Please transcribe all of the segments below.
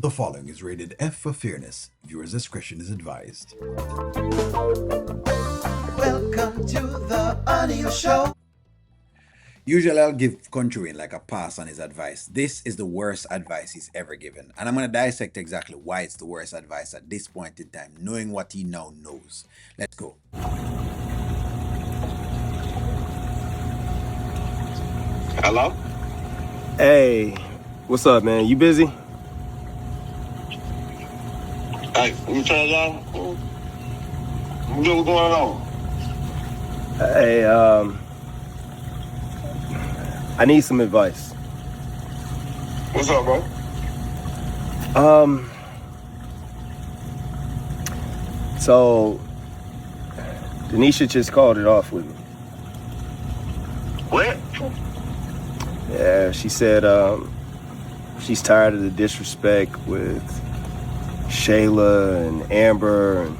The following is rated F for fairness. Viewers' discretion is advised. Welcome to the audio show. Usually I'll give Kountry Wayne like a pass on his advice. This is the worst advice he's ever given. And I'm going to dissect exactly why it's the worst advice at this point in time, knowing what he now knows. Let's go. Hello? Hey, what's up, man? You busy? Hey, let me tell y'all. What's going on? Hey, I need some advice. What's up, bro? So Dnisha just called it off with me. What? Yeah, she said she's tired of the disrespect with Shayla and Amber, and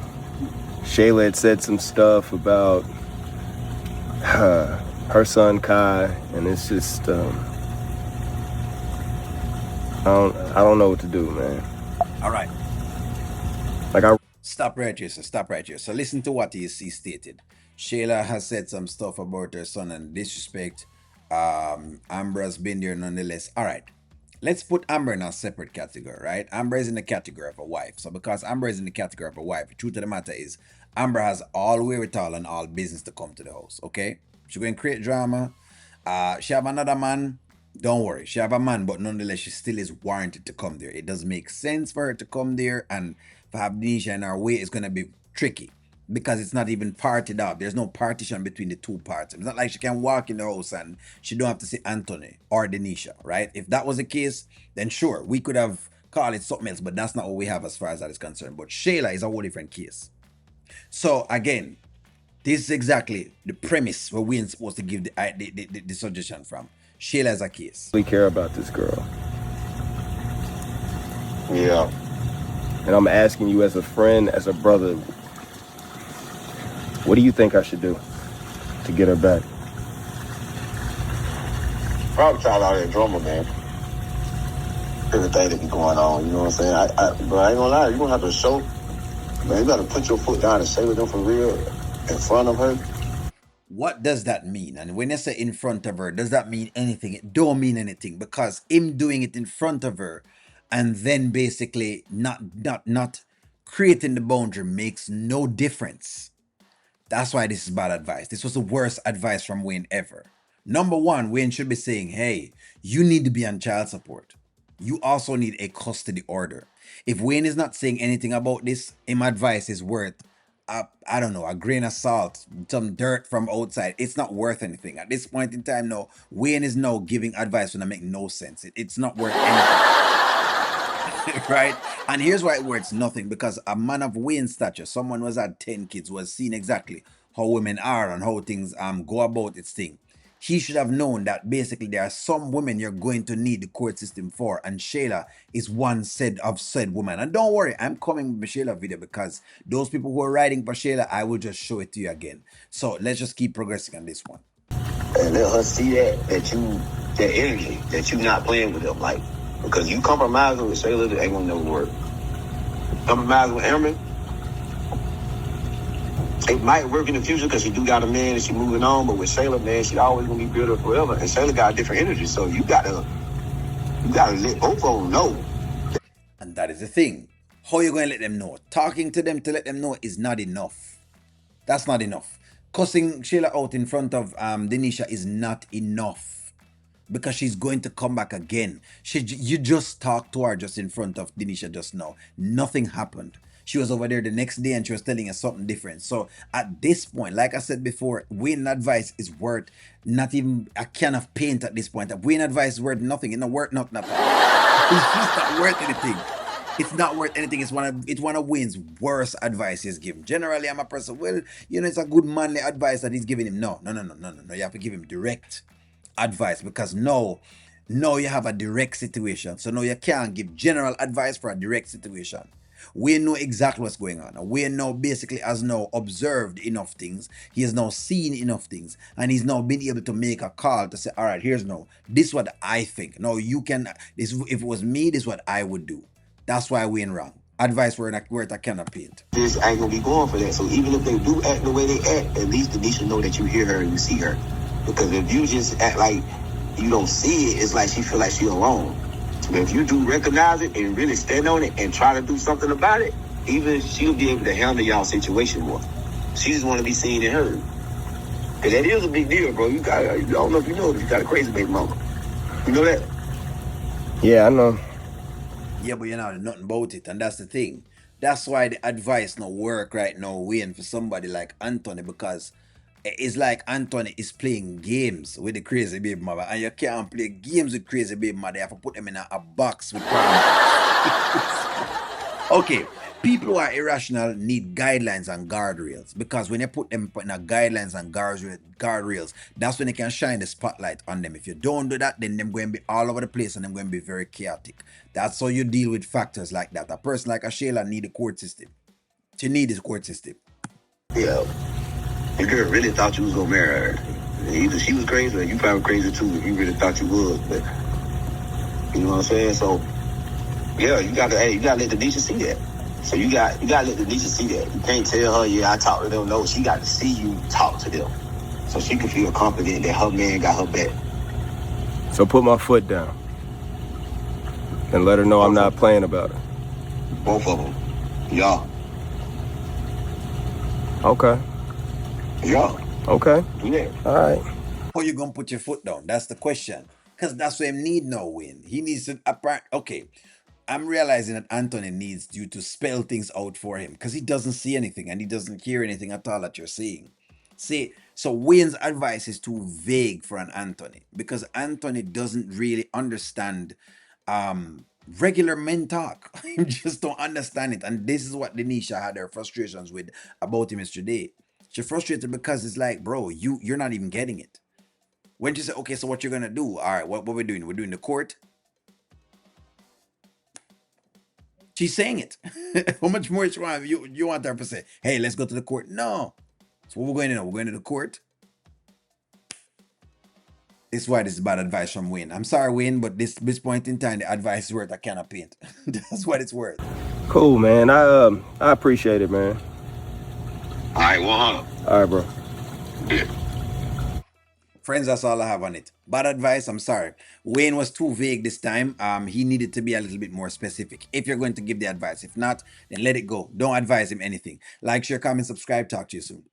Shayla had said some stuff about her son Kai, and it's just I don't know what to do, man. All right. Like Stop right here, sir. Stop right here. So listen to what he stated. Shayla has said some stuff about her son and disrespect. Amber has been there nonetheless. All right. Let's put Amber in a separate category, right? Amber is in the category of a wife. So because Amber is in the category of a wife, the truth of the matter is Amber has all wherewithal and all business to come to the house, okay? She's going to create drama. She have another man. Don't worry. She have a man, but nonetheless, she still is warranted to come there. It does make sense for her to come there, and for have Dnisha in her way, it's going to be tricky because it's not even partied out. There's no partition between the two parts. It's not like she can walk in the house and she don't have to see Anthony or Dnisha, right? If that was the case, then sure, we could have called it something else, but that's not what we have as far as that is concerned. But Shayla is a whole different case. So again, this is exactly the premise where we're supposed to give the suggestion from. Shayla is a case. really care about this girl, Yeah. and I'm asking you as a friend, as a brother, what do you think I should do to get her back? Probably tired of all that drama, man. Everything that be going on, you know what I'm saying? But I ain't gonna lie, you gonna have to show, man, you gotta put your foot down and say with them for real in front of her. What does that mean? And when I say in front of her, does that mean anything? It don't mean anything because him doing it in front of her and then basically not creating the boundary makes no difference. That's why this is bad advice. This was the worst advice from Wayne ever. Number one, Wayne should be saying, hey, you need to be on child support. You also need a custody order. If Wayne is not saying anything about this, him advice is worth, I don't know, a grain of salt, some dirt from outside. It's not worth anything. At this point in time now, Wayne is now giving advice when it makes no sense. It's not worth anything. Right? And here's why it worth nothing, because a man of Wayne's stature, someone who has had 10 kids, who has seen exactly how women are and how things go about its thing. He should have known that basically there are some women you're going to need the court system for, and Shayla is one said woman. And don't worry, I'm coming with my Shayla video because those people who are writing for Shayla, I will just show it to you again. So let's just keep progressing on this one. And let her see that energy, that you not playing with them. Like, because you compromising with Shayla, it ain't gonna never work. Compromising with Amber, it might work in the future because she do got a man and she moving on, but with Shayla, man, she always gonna be bitter forever. And Shayla got a different energy, so you gotta let both of them know. And that is the thing. How you going to let them know? Talking to them to let them know is not enough. That's not enough. Cussing Shayla out in front of Dnisha is not enough. Because she's going to come back again. You just talked to her just in front of Dnisha just now. Nothing happened. She was over there the next day and she was telling us something different. So at this point, like I said before, Wayne advice is worth not even a can of paint at this point. Wayne advice is worth nothing. It's not worth nothing. It's just not worth anything. It's not worth anything. It's one of Wayne's worst advice he's given. Generally, I'm a person, well, it's a good manly advice that he's giving him. No. You have to give him direct advice because no, you have a direct situation. So no, you can't give general advice for a direct situation. We know exactly what's going on. We know basically has now observed enough things. He has now seen enough things. And he's now been able to make a call to say, all right, this is what I think. No, you can, if it was me, this is what I would do. That's why Wayne wrong. Advice word I cannot paint. This ain't gonna be going for that. So even if they do act the way they act, at least Dnisha know that you hear her and you see her. Because if you just act like you don't see it, it's like she feel like she alone. But if you do recognize it and really stand on it and try to do something about it, even she'll be able to handle y'all situation more. She just want to be seen and heard. Cause that is a big deal, bro. You got, I don't know if you know it, you got a crazy baby mama. You know that? Yeah, I know. Yeah, but you know nothing about it, and that's the thing. That's why the advice no work right now, Wayne, for somebody like Anthony, because it's like Anthony is playing games with the crazy baby mother, and you can't play games with crazy baby mother. You have to put them in a box with parameters. Okay, people who are irrational need guidelines and guardrails, because when you put them in a guidelines and guardrails, that's when they can shine the spotlight on them. If you don't do that, then they're going to be all over the place and they're going to be very chaotic. That's how you deal with factors like that. A person like a Shayla need a court system. She need this court system. Yeah. Your girl really thought you was gonna marry her. Either she was crazy or you probably crazy too if you really thought you was. But you know what I'm saying? So yeah, you gotta let the Dnisha see that. So you gotta let the Dnisha see that. You can't tell her, yeah, I talk to them. No, she got to see you talk to them. So she can feel confident that her man got her back. So put my foot down and let her know I'm not playing about her. Both of them. Yeah. Okay. Yeah. Okay. Do that. All right. How you gonna put your foot down? That's the question. Because that's what him need now, Win. He needs to okay. I'm realizing that Anthony needs you to spell things out for him because he doesn't see anything and he doesn't hear anything at all that you're saying. See, so Wayne's advice is too vague for an Anthony because Anthony doesn't really understand regular men talk. He just don't understand it. And this is what Denisha had her frustrations with about him yesterday. She frustrated because it's like, bro, you're not even getting it. When she said, okay, so what you're gonna do? All right, what we're doing? We're doing the court. She's saying it. How much more you want her to say? Hey, let's go to the court. No. So what we're going to know? We're going to the court. This is why this is bad advice from Wayne. I'm sorry, Wayne, but this point in time, the advice is worth I cannot paint. That's what it's worth. Cool, man. I appreciate it, man. All right, 100. All right, bro. Yeah. Friends, that's all I have on it. Bad advice, I'm sorry. Wayne was too vague this time. He needed to be a little bit more specific if you're going to give the advice. If not, then let it go. Don't advise him anything. Like, share, comment, subscribe. Talk to you soon.